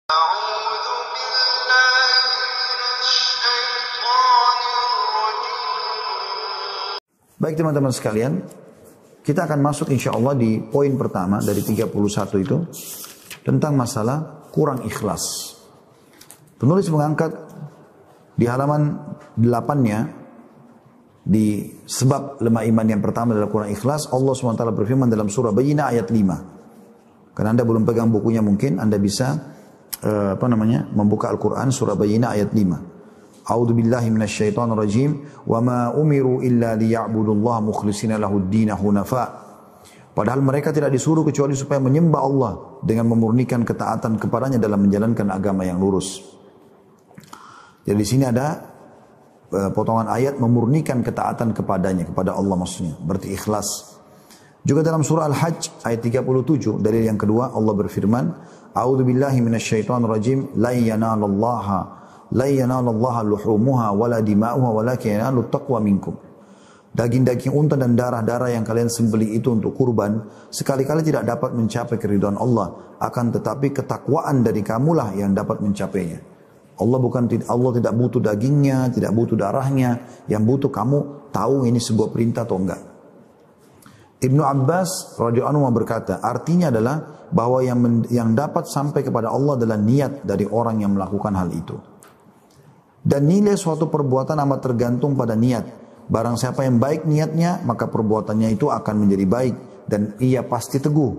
أعوذ بالله من الشيطان الرجيم. Baik teman-teman sekalian, kita akan masuk insya Allah di poin pertama dari 31 itu tentang masalah kurang ikhlas. Penulis mengangkat di halaman 8-nya di sebab lemah iman yang pertama adalah kurang ikhlas. Allah SWT berfirman dalam surah Bayyinah ayat 5. Karena Anda belum pegang bukunya mungkin Anda bisa membuka Al-Quran surah Bayyinah ayat 5. A'udzu billahi minasyaitonir rajim wa ma umiru illa liya'budullaha mukhlishina lahud-din hunafa. Padahal mereka tidak disuruh kecuali supaya menyembah Allah dengan memurnikan ketaatan kepadanya dalam menjalankan agama yang lurus. Jadi di sini ada potongan ayat memurnikan ketaatan kepadanya, kepada Allah maksudnya, berarti ikhlas. Juga dalam surah Al-Hajj ayat 37 dari yang kedua Allah berfirman, A'udzu billahi minasyaitonir rajim, la yanalallaha luhumuha wala dima'uha walakin yanalut taqwa minkum. Daging-daging unta dan darah-darah yang kalian sembelih itu untuk kurban sekali-kali tidak dapat mencapai keridhaan Allah, akan tetapi ketakwaan dari kamulah yang dapat mencapainya. Allah tidak butuh dagingnya, tidak butuh darahnya, yang butuh kamu tahu ini sebuah perintah atau enggak. Ibnu Abbas radhiyallahu anhu berkata, artinya adalah bahwa yang dapat sampai kepada Allah adalah niat dari orang yang melakukan hal itu. Dan nilai suatu perbuatan amat tergantung pada niat. Barang siapa yang baik niatnya, maka perbuatannya itu akan menjadi baik dan ia pasti teguh,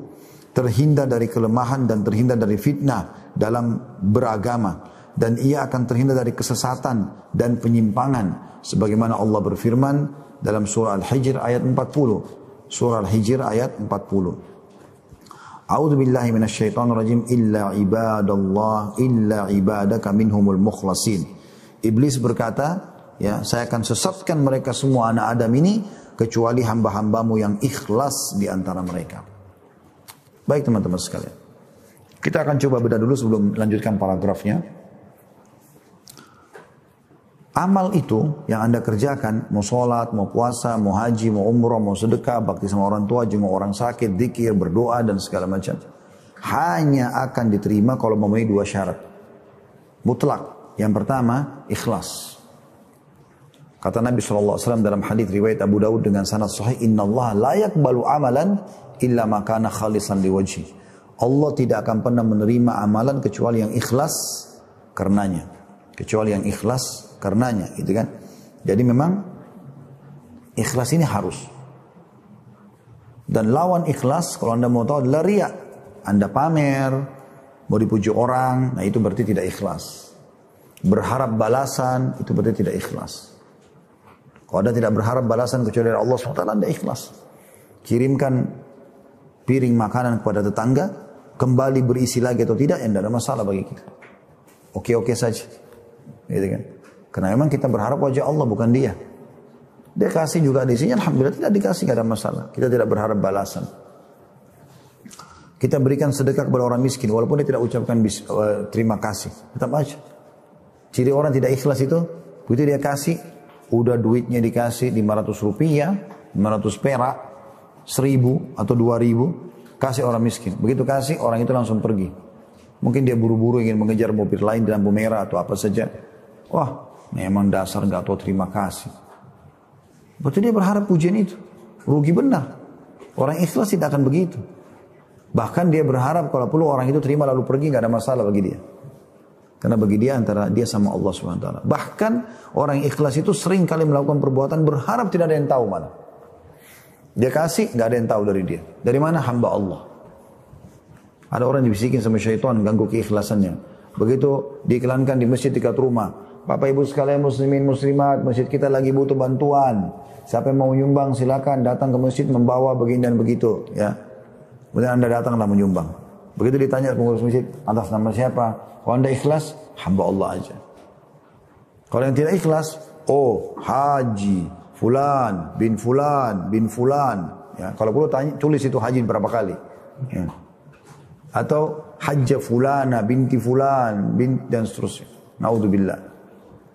terhindar dari kelemahan dan terhindar dari fitnah dalam beragama, dan ia akan terhindar dari kesesatan dan penyimpangan sebagaimana Allah berfirman dalam surah Al-Hijr ayat 40. Surah Al-Hijr ayat 40. A'udzu billahi minasyaitonir rajim illa ibadaka minhumul mukhlasin. Iblis berkata, ya, saya akan sesatkan mereka semua anak Adam ini kecuali hamba-hambamu yang ikhlas di antara mereka. Baik teman-teman sekalian, kita akan coba bedah dulu sebelum melanjutkan paragrafnya. Amal itu yang Anda kerjakan, mau sholat, mau puasa, mau haji, mau umrah, mau sedekah, bakti sama orang tua, jenguk orang sakit, zikir, berdoa dan segala macam, hanya akan diterima kalau memenuhi dua syarat mutlak. Yang pertama, ikhlas. Kata Nabi SAW dalam hadis riwayat Abu Daud dengan sanad sahih, Inna Allah la yakbalu amalan illa makana khalisan liwajhi. Allah tidak akan pernah menerima amalan kecuali yang ikhlas karenanya. Kecuali yang ikhlas karenanya, gitu kan. Jadi memang ikhlas ini harus. Dan lawan ikhlas, kalau Anda mau tahu, adalah riya. Anda pamer, mau dipuji orang, nah itu berarti tidak ikhlas. Berharap balasan, itu berarti tidak ikhlas. Kalau Anda tidak berharap balasan kecuali dari Allah SWT, Anda ikhlas. Kirimkan piring makanan kepada tetangga, kembali berisi lagi atau tidak, ya tidak ada masalah bagi kita. Oke-oke saja. Gitu kan? Karena memang kita berharap wajah Allah, bukan dia. Dia kasih juga di sini, alhamdulillah. Tidak dikasih, tidak ada masalah. Kita tidak berharap balasan. Kita berikan sedekah kepada orang miskin, walaupun dia tidak ucapkan terima kasih, tetap aja. Ciri orang tidak ikhlas itu, begitu dia kasih, udah duitnya dikasih 500 rupiah, 500 perak, 1000 atau 2000, kasih orang miskin. Begitu kasih, orang itu langsung pergi. Mungkin dia buru-buru ingin mengejar mobil lain di lampu merah atau apa saja. Wah, memang dasar gak tahu terima kasih. Berarti dia berharap pujian itu. Rugi benar. Orang ikhlas tidak akan begitu. Bahkan dia berharap kalau perlu orang itu terima lalu pergi, gak ada masalah bagi dia. Karena bagi dia antara dia sama Allah SWT. Bahkan orang ikhlas itu sering kali melakukan perbuatan berharap tidak ada yang tahu malah. Dia kasih, gak ada yang tahu dari dia. Dari mana? Hamba Allah. Ada orang dibisikin sama syaitan, ganggu keikhlasannya. Begitu diiklankan di masjid dekat rumah. Bapak ibu sekalian muslimin muslimat, masjid kita lagi butuh bantuan. Siapa yang mau menyumbang silakan datang ke masjid membawa begini dan begitu. Ya. Kemudian Anda datanglah menyumbang. Begitu ditanya pengurus masjid, atas nama siapa? Kalau Anda ikhlas, hamba Allah aja. Kalau yang tidak ikhlas, oh haji fulan bin fulan bin fulan. Ya, kalau perlu tanya, tulis itu haji berapa kali. Ya. Atau hajjah fulana binti fulan dan seterusnya. Naudzubillah.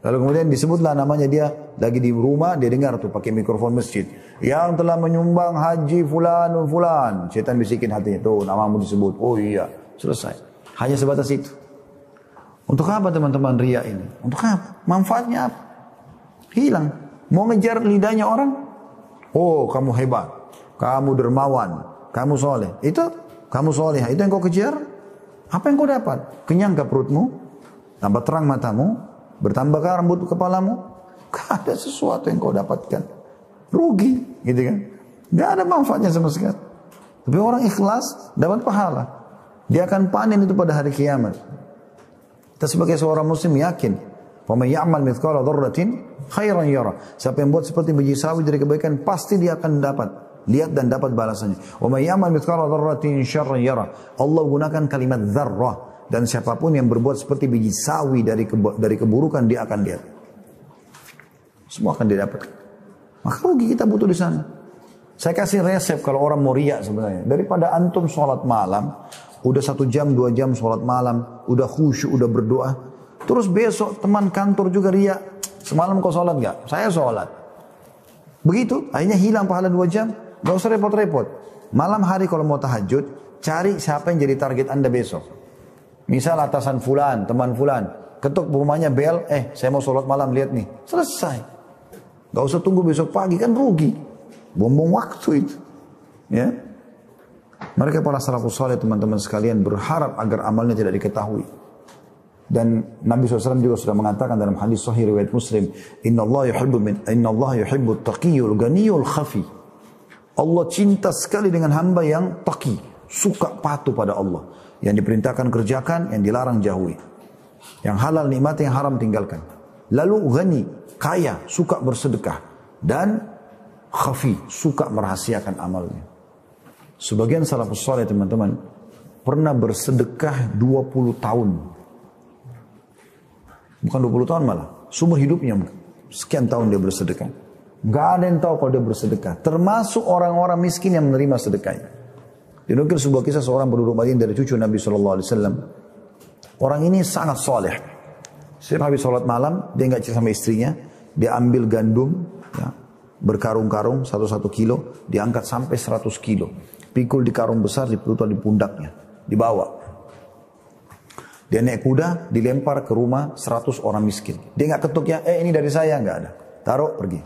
Lalu kemudian disebutlah namanya, dia lagi di rumah, dia dengar tuh pakai mikrofon masjid, yang telah menyumbang haji fulan dan fulan. Syaitan bisikin hatinya, tuh namamu disebut. Oh iya, selesai. Hanya sebatas itu. Untuk apa teman-teman ria ini? Untuk apa? Manfaatnya apa? Hilang. Mau ngejar lidahnya orang? Oh, kamu hebat. Kamu dermawan. Kamu soleh. Itu, kamu soleh. Itu yang kau kejar? Apa yang kau dapat? Kenyang ke perutmu? Tambah terang matamu? Bertambah rambut kepalamu? Gak ada sesuatu yang kau dapatkan. Rugi. Gitu kan? Gak ada manfaatnya sama sekali. Tapi orang ikhlas dapat pahala. Dia akan panen itu pada hari kiamat. Kita sebagai seorang muslim yakin, "Wa may ya'mal mithqala dzarratin khairan yara." Siapa yang buat seperti biji sawi dari kebaikan pasti dia akan dapat lihat dan dapat balasannya. "Wa may ya'mal mithqala dzarratin syarran yara." Allah gunakan kalimat dzarrah, dan siapapun yang berbuat seperti biji sawi dari keburukan dia akan lihat. Semua akan didapat. Maka rugi kita butuh di sana. Saya kasih resep kalau orang mau riya sebenarnya. Daripada antum sholat malam, udah 1 jam, 2 jam sholat malam, udah khusyuk, udah berdoa. Terus besok teman kantor juga riya. Semalam kau sholat gak? Saya sholat. Begitu, akhirnya hilang pahala 2 jam. Gak usah repot-repot. Malam hari kalau mau tahajud, cari siapa yang jadi target anda besok. Misal atasan fulan, teman fulan. Ketuk rumahnya bel, saya mau sholat malam, lihat nih. Selesai. Gak usah tunggu besok pagi, kan rugi. Buang-buang waktu itu. Ya. Mereka para salafus saleh teman-teman sekalian berharap agar amalnya tidak diketahui. Dan Nabi SAW juga sudah mengatakan dalam hadis sahih riwayat Muslim, Inna Allah yuhibbu taqiyul ganiyul khafi. Allah cinta sekali dengan hamba yang taqi, suka patuh pada Allah. Yang diperintahkan kerjakan, yang dilarang jauhi. Yang halal nikmati, yang haram tinggalkan. Lalu ghani, kaya, suka bersedekah. Dan khafi, suka merahasiakan amalnya. Sebagian salafus saleh teman-teman pernah bersedekah 20 tahun. Bukan 20 tahun malah, seumur hidupnya sekian tahun dia bersedekah. Gak ada yang tahu kalau dia bersedekah. Termasuk orang-orang miskin yang menerima sedekahnya. Dinukil sebuah kisah seorang penduduk Madinah dari cucu Nabi SAW. Orang ini sangat soleh. Setiap habis sholat malam, dia gak cerita sama istrinya. Dia ambil gandum, ya, berkarung-karung 1 kilo, diangkat sampai 100 kilo. Pikul di karung besar, diputar di pundaknya, dibawa. Dia naik kuda, dilempar ke rumah 100 orang miskin. Dia nggak ketuk ya, ini dari saya, nggak ada. Taruh, pergi.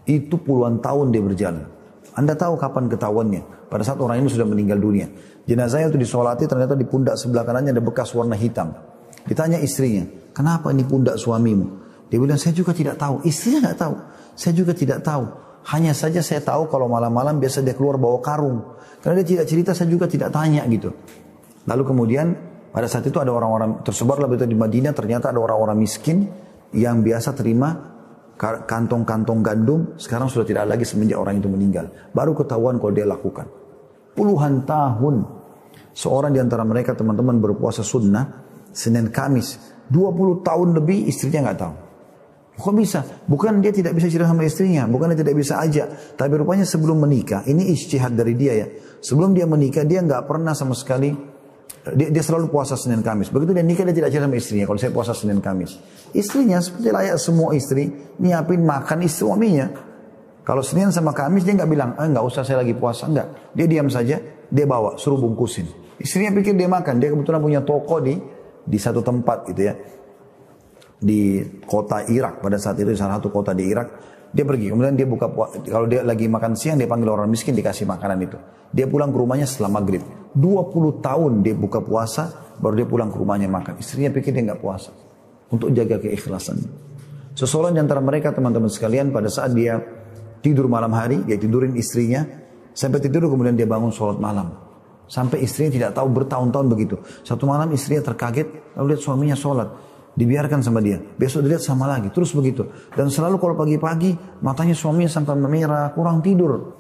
Itu puluhan tahun dia berjalan. Anda tahu kapan ketahuannya? Pada saat orang ini sudah meninggal dunia. Jenazahnya itu disolati, ternyata di pundak sebelah kanannya ada bekas warna hitam. Ditanya istrinya, kenapa ini pundak suamimu? Dia bilang, saya juga tidak tahu. Istrinya nggak tahu. Saya juga tidak tahu. Hanya saja saya tahu kalau malam-malam biasa dia keluar bawa karung. Karena dia tidak cerita, saya juga tidak tanya gitu. Lalu kemudian pada saat itu ada orang-orang tersebarlah begitu di Madinah. Ternyata ada orang-orang miskin yang biasa terima kantong-kantong gandum. Sekarang sudah tidak lagi semenjak orang itu meninggal. Baru ketahuan kalau dia lakukan. Puluhan tahun. Seorang di antara mereka teman-teman berpuasa sunnah. Senin Kamis. 20 tahun lebih istrinya nggak tahu. Kok bisa? Bukan dia tidak bisa cerita sama istrinya, bukan dia tidak bisa ajak, tapi rupanya sebelum menikah, ini ijtihad dari dia ya. Sebelum dia menikah dia nggak pernah sama sekali, dia selalu puasa Senin Kamis. Begitu dia nikah dia tidak cerita sama istrinya kalau saya puasa Senin Kamis. Istrinya seperti layak semua istri nyiapin makan suaminya. Kalau Senin sama Kamis dia nggak bilang, nggak usah saya lagi puasa, enggak. Dia diam saja, dia bawa, suruh bungkusin. Istrinya pikir dia makan, dia kebetulan punya toko di satu tempat gitu ya. Di kota Irak pada saat itu, salah satu kota di Irak. Dia pergi, kemudian dia buka, kalau dia lagi makan siang dia panggil orang miskin dikasih makanan itu. Dia pulang ke rumahnya setelah maghrib. 20 tahun dia buka puasa, baru dia pulang ke rumahnya makan. Istrinya pikir dia nggak puasa, untuk jaga keikhlasan. Seseorang di antara mereka teman-teman sekalian pada saat dia tidur malam hari, dia tidurin istrinya sampai tidur, kemudian dia bangun sholat malam. Sampai istrinya tidak tahu bertahun-tahun begitu. Satu malam istrinya terkaget, lalu lihat suaminya sholat. Dibiarkan sama dia. Besok dilihat sama lagi. Terus begitu. Dan selalu kalau pagi-pagi matanya suaminya sampai memerah, kurang tidur.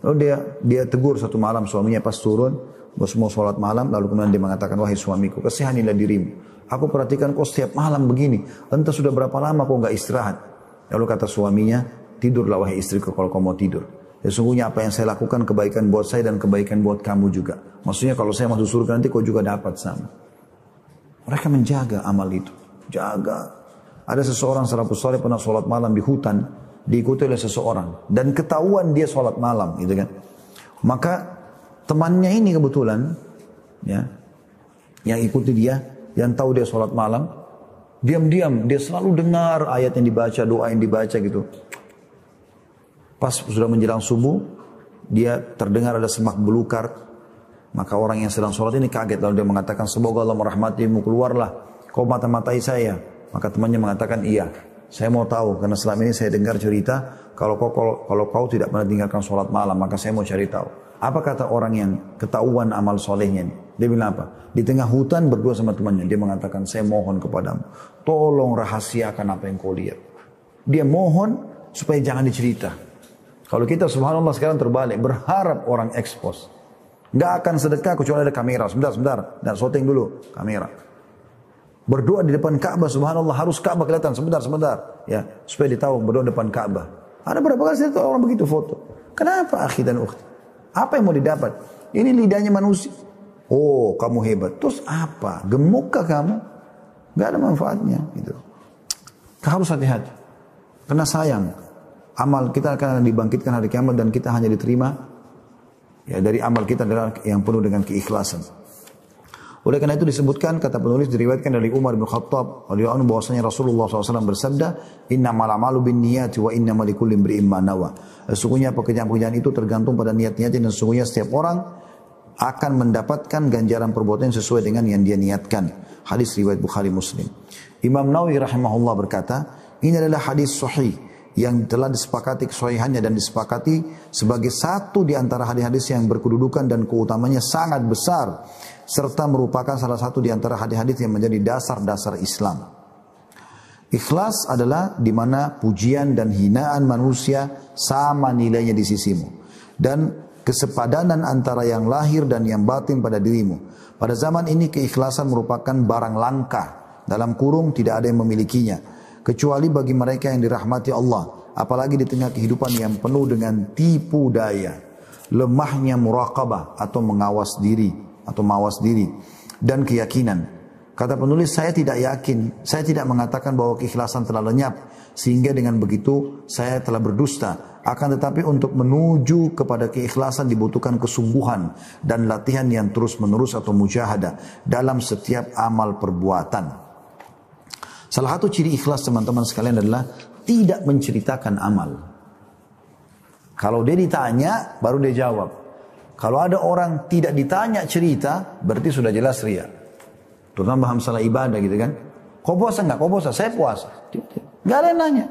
Lalu dia tegur satu malam suaminya pas turun, bos mau sholat malam, lalu kemudian dia mengatakan, wahai suamiku, kasihanilah dirimu. Aku perhatikan kau setiap malam begini. Entah sudah berapa lama kau nggak istirahat. Lalu kata suaminya, tidurlah wahai istriku kalau kau mau tidur. Sesungguhnya apa yang saya lakukan kebaikan buat saya dan kebaikan buat kamu juga. Maksudnya kalau saya masuk surga nanti kau juga dapat sama. Mereka menjaga amal itu. Jaga. Ada seseorang salafus saleh pernah sholat malam di hutan, diikuti oleh seseorang dan ketahuan dia sholat malam, gitu kan. Maka temannya ini kebetulan, ya, yang ikuti dia yang tahu dia sholat malam, diam-diam dia selalu dengar ayat yang dibaca, doa yang dibaca gitu. Pas sudah menjelang subuh, dia terdengar ada semak belukar. Maka orang yang sedang sholat ini kaget, lalu dia mengatakan, semoga Allah merahmatimu, keluarlah, kau mata-matai saya. Maka temannya mengatakan, iya, saya mau tahu, karena selama ini saya dengar cerita, kalau kau tidak pernah tinggalkan sholat malam, maka saya mau cari tahu. Apa kata orang yang ketahuan amal solehnya ini? Dia bilang apa? Di tengah hutan berdua sama temannya, dia mengatakan, saya mohon kepadamu, tolong rahasiakan apa yang kau lihat. Dia mohon supaya jangan dicerita. Kalau kita subhanallah sekarang terbalik, berharap orang expose. Nggak akan sedekah kecuali ada kamera. Sebentar. Dan shooting dulu kamera. Berdoa di depan Ka'bah, subhanallah, harus Ka'bah kelihatan. Sebentar. Ya, supaya ditahu berdoa di depan Ka'bah. Ada berapa kali saya tahu orang begitu foto. Kenapa akhi dan ukhti? Apa yang mau didapat? Ini lidahnya manusia. Oh, kamu hebat. Terus apa? Gemukkah kamu? Nggak ada manfaatnya. Gitu. Harus hati-hati. Karena sayang. Amal kita akan dibangkitkan hari kiamat dan kita hanya diterima ya dari amal kita adalah yang penuh dengan keikhlasan. Oleh karena itu disebutkan, kata penulis, diriwayatkan dari Umar bin Khattab radhiyallahu anhu bahwasanya Rasulullah SAW bersabda, innamal a'malu binniyati wa innamal likulli imri'in ma nawa. Sesungguhnya pekerjaan-pekerjaan itu tergantung pada niat-niatnya, dan sesungguhnya setiap orang akan mendapatkan ganjaran perbuatan sesuai dengan yang dia niatkan. Hadis riwayat Bukhari Muslim. Imam Nawawi rahimahullah berkata, ini adalah hadis sahih yang telah disepakati kesahihannya dan disepakati sebagai satu di antara hadis-hadis yang berkedudukan dan keutamanya sangat besar, serta merupakan salah satu di antara hadis-hadis yang menjadi dasar-dasar Islam. Ikhlas adalah di mana pujian dan hinaan manusia sama nilainya di sisimu, dan kesepadanan antara yang lahir dan yang batin pada dirimu. Pada zaman ini keikhlasan merupakan barang langka, dalam kurung tidak ada yang memilikinya, kecuali bagi mereka yang dirahmati Allah, apalagi di tengah kehidupan yang penuh dengan tipu daya, lemahnya muraqabah atau mawas diri dan keyakinan. Kata penulis, saya tidak yakin, saya tidak mengatakan bahwa keikhlasan telah lenyap sehingga dengan begitu saya telah berdusta. Akan tetapi untuk menuju kepada keikhlasan dibutuhkan kesungguhan dan latihan yang terus-menerus atau mujahadah dalam setiap amal perbuatan. Salah satu ciri ikhlas teman-teman sekalian adalah tidak menceritakan amal. Kalau dia ditanya, baru dia jawab. Kalau ada orang tidak ditanya cerita, berarti sudah jelas ria. Terutama masalah ibadah gitu kan. Kau puasa enggak? Kau puasa? Saya puasa. Enggak ada yang nanya.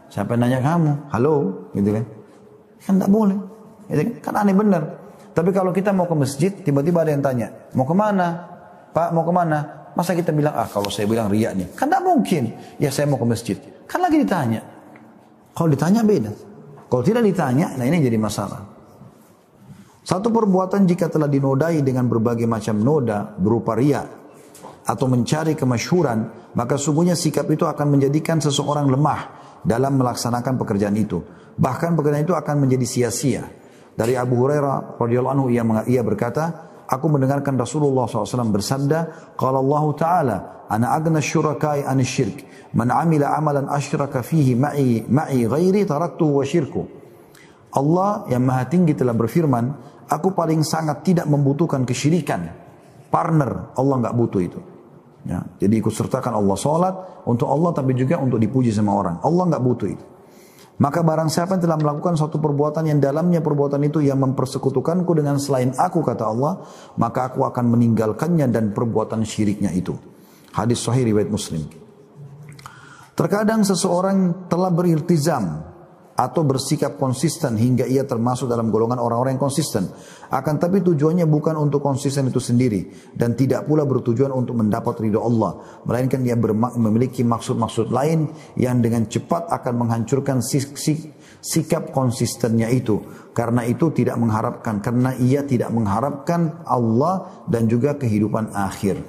Siapa yang nanya kamu? Halo? Gitu kan. Kan enggak boleh. Gitu kan aneh benar. Tapi kalau kita mau ke masjid, tiba-tiba ada yang tanya. Mau kemana? Pak, mau kemana? Masa kita bilang, kalau saya bilang riak nih. Kan tidak mungkin. Ya saya mau ke masjid. Kan lagi ditanya. Kalau ditanya beda. Kalau tidak ditanya, nah ini jadi masalah. Satu perbuatan jika telah dinodai dengan berbagai macam noda, berupa riak, atau mencari kemasyhuran, maka sungguhnya sikap itu akan menjadikan seseorang lemah dalam melaksanakan pekerjaan itu. Bahkan pekerjaan itu akan menjadi sia-sia. Dari Abu Hurairah radhiyallahu anhu ia berkata, aku mendengarkan Rasulullah SAW bersabda, qala Allah Ta'ala, ana agna syurakai anisyirk, man amila amalan asyraka fihi ma'i ghairi taraktuhu wa syirku. Allah yang maha tinggi telah berfirman, aku paling sangat tidak membutuhkan kesyirikan. Partner, Allah enggak butuh itu. Ya, jadi ikut sertakan Allah salat untuk Allah, tapi juga untuk dipuji sama orang. Allah enggak butuh itu. Maka barang siapa yang telah melakukan suatu perbuatan yang dalamnya perbuatan itu yang mempersekutukanku dengan selain aku, kata Allah, maka aku akan meninggalkannya dan perbuatan syiriknya itu. Hadis sahih riwayat Muslim. Terkadang seseorang telah beriltizam atau bersikap konsisten hingga ia termasuk dalam golongan orang-orang yang konsisten. Akan tapi tujuannya bukan untuk konsisten itu sendiri, dan tidak pula bertujuan untuk mendapat ridho Allah, melainkan dia memiliki maksud-maksud lain yang dengan cepat akan menghancurkan sikap konsistennya itu. Karena ia tidak mengharapkan Allah dan juga kehidupan akhir.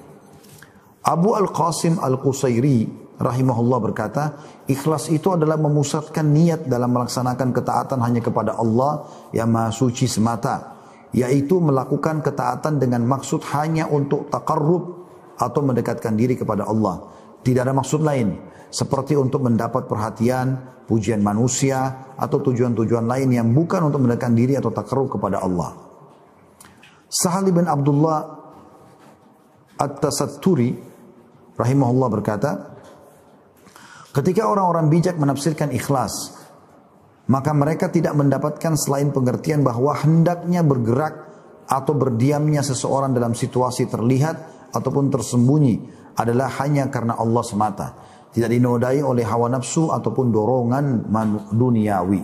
Abu Al-Qasim Al-Qusairi rahimahullah berkata, ikhlas itu adalah memusatkan niat dalam melaksanakan ketaatan hanya kepada Allah yang maha suci semata, yaitu melakukan ketaatan dengan maksud hanya untuk taqarrub atau mendekatkan diri kepada Allah. Tidak ada maksud lain, seperti untuk mendapat perhatian, pujian manusia, atau tujuan-tujuan lain yang bukan untuk mendekatkan diri atau taqarrub kepada Allah. Sahal bin Abdullah At-Tasatturi rahimahullah berkata, ketika orang-orang bijak menafsirkan ikhlas, maka mereka tidak mendapatkan selain pengertian bahwa hendaknya bergerak atau berdiamnya seseorang dalam situasi terlihat ataupun tersembunyi adalah hanya karena Allah semata. Tidak dinodai oleh hawa nafsu ataupun dorongan duniawi.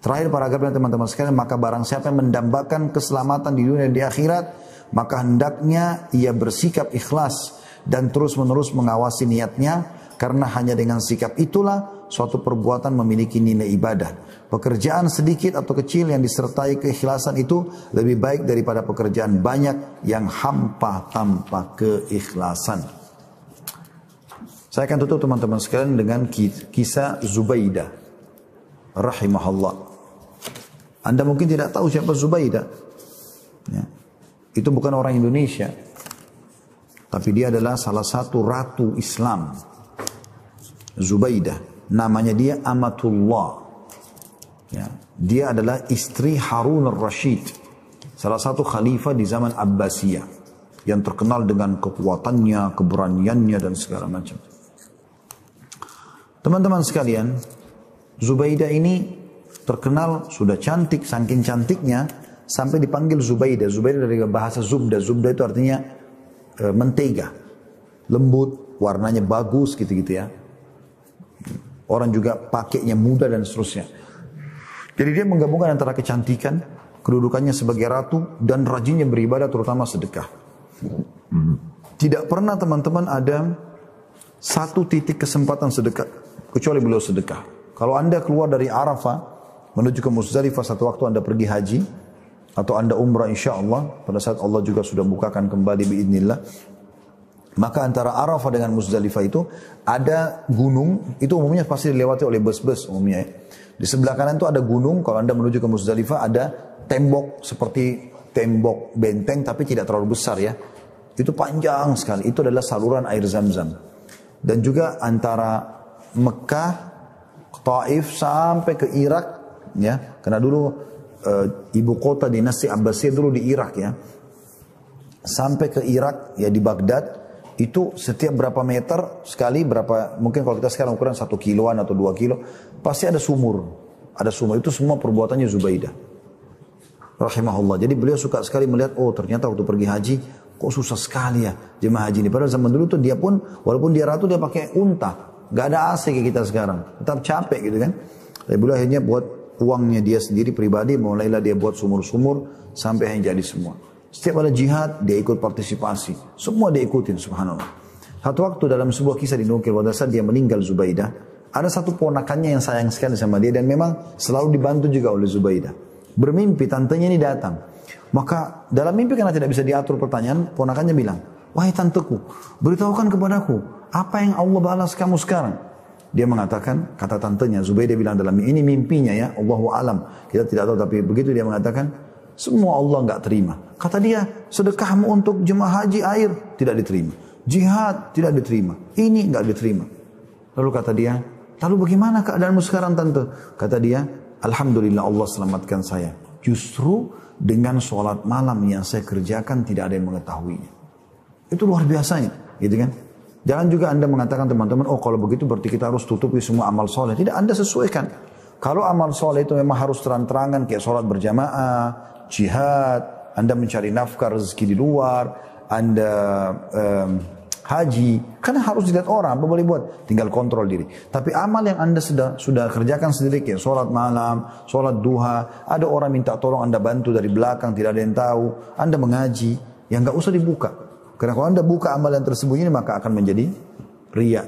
Terakhir paragrafnya teman-teman sekalian, maka barang siapa yang mendambakan keselamatan di dunia dan di akhirat, maka hendaknya ia bersikap ikhlas dan terus-menerus mengawasi niatnya, karena hanya dengan sikap itulah suatu perbuatan memiliki nilai ibadah. Pekerjaan sedikit atau kecil yang disertai keikhlasan itu lebih baik daripada pekerjaan banyak yang hampa tanpa keikhlasan. Saya akan tutup teman-teman sekalian dengan kisah Zubaidah rahimahullah. Anda mungkin tidak tahu siapa Zubaidah. Ya. Itu bukan orang Indonesia, tapi dia adalah salah satu ratu Islam. Zubaidah, namanya dia Amatullah. Ya. Dia adalah istri Harun al-Rashid, salah satu khalifah di zaman Abbasiyah, yang terkenal dengan kekuatannya, keberaniannya dan segala macam. Teman-teman sekalian, Zubaidah ini terkenal sudah cantik, saking cantiknya sampai dipanggil Zubaidah. Zubaidah dari bahasa Zubda. Zubda itu artinya mentega, lembut, warnanya bagus gitu-gitu ya. Orang juga pakainya mudah dan seterusnya. Jadi dia menggabungkan antara kecantikan, kedudukannya sebagai ratu, dan rajinnya beribadah terutama sedekah. Tidak pernah teman-teman ada satu titik kesempatan sedekah kecuali beliau sedekah. Kalau Anda keluar dari Arafah menuju ke Muzdalifah satu waktu Anda pergi haji atau Anda umrah insya Allah, pada saat Allah juga sudah bukakan kembali biidznillah, maka antara Arafah dengan Muzdalifah itu ada gunung, itu umumnya pasti dilewati oleh bus-bus umumnya ya. Di sebelah kanan itu ada gunung, kalau Anda menuju ke Muzdalifah ada tembok seperti tembok benteng tapi tidak terlalu besar ya. Itu panjang sekali, itu adalah saluran air Zam-Zam. Dan juga antara Mekah, Taif sampai ke Irak ya, karena dulu ibu kota dinasti Abbasiyah dulu di Irak ya, sampai ke Irak ya, di Baghdad itu setiap berapa meter sekali, berapa mungkin kalau kita sekarang ukuran 1 kiloan atau 2 kilo, pasti ada sumur, itu semua perbuatannya Zubaidah rahimahullah. Jadi beliau suka sekali melihat, oh ternyata waktu pergi haji kok susah sekali ya jemaah haji ini, padahal zaman dulu tuh dia pun walaupun dia ratu dia pakai unta, gak ada AC kayak kita sekarang, tetap capek gitu kan. Tapi beliau akhirnya buat uangnya dia sendiri pribadi, mulailah dia buat sumur-sumur sampai yang jadi semua. Setiap ada jihad dia ikut partisipasi, semua dia ikutin, subhanallah. Satu waktu dalam sebuah kisah dinukil pada saat dia meninggal Zubaidah, ada satu ponakannya yang sayang sekali sama dia dan memang selalu dibantu juga oleh Zubaidah. Bermimpi tantenya ini datang, maka dalam mimpi karena tidak bisa diatur pertanyaan, ponakannya bilang, wahai tanteku, beritahukan kepadaku apa yang Allah balas kamu sekarang. Dia mengatakan, kata tantenya, Zubaidah bilang dalam ini mimpinya ya, Allahu alam, kita tidak tahu, tapi begitu dia mengatakan, semua Allah enggak terima. Kata dia, sedekahmu untuk jemaah haji air tidak diterima, jihad tidak diterima, ini enggak diterima. Lalu kata dia, lalu bagaimana keadaanmu sekarang tante? Kata dia, alhamdulillah Allah selamatkan saya. Justru dengan sholat malam yang saya kerjakan tidak ada yang mengetahuinya. Itu luar biasanya, gitu kan? Jangan juga Anda mengatakan teman-teman, oh kalau begitu berarti kita harus tutupi semua amal soleh. Tidak, Anda sesuaikan. Kalau amal soleh itu memang harus terang-terangan, kayak sholat berjamaah, jihad, Anda mencari nafkah rezeki di luar, Anda haji, kan harus dilihat orang, apa boleh buat? Tinggal kontrol diri. Tapi amal yang Anda sudah kerjakan sendiri, kayak sholat malam, sholat duha, ada orang minta tolong Anda bantu dari belakang, tidak ada yang tahu, Anda mengaji, yang nggak usah dibuka. Karena kalau Anda buka amal yang tersembunyi maka akan menjadi riya.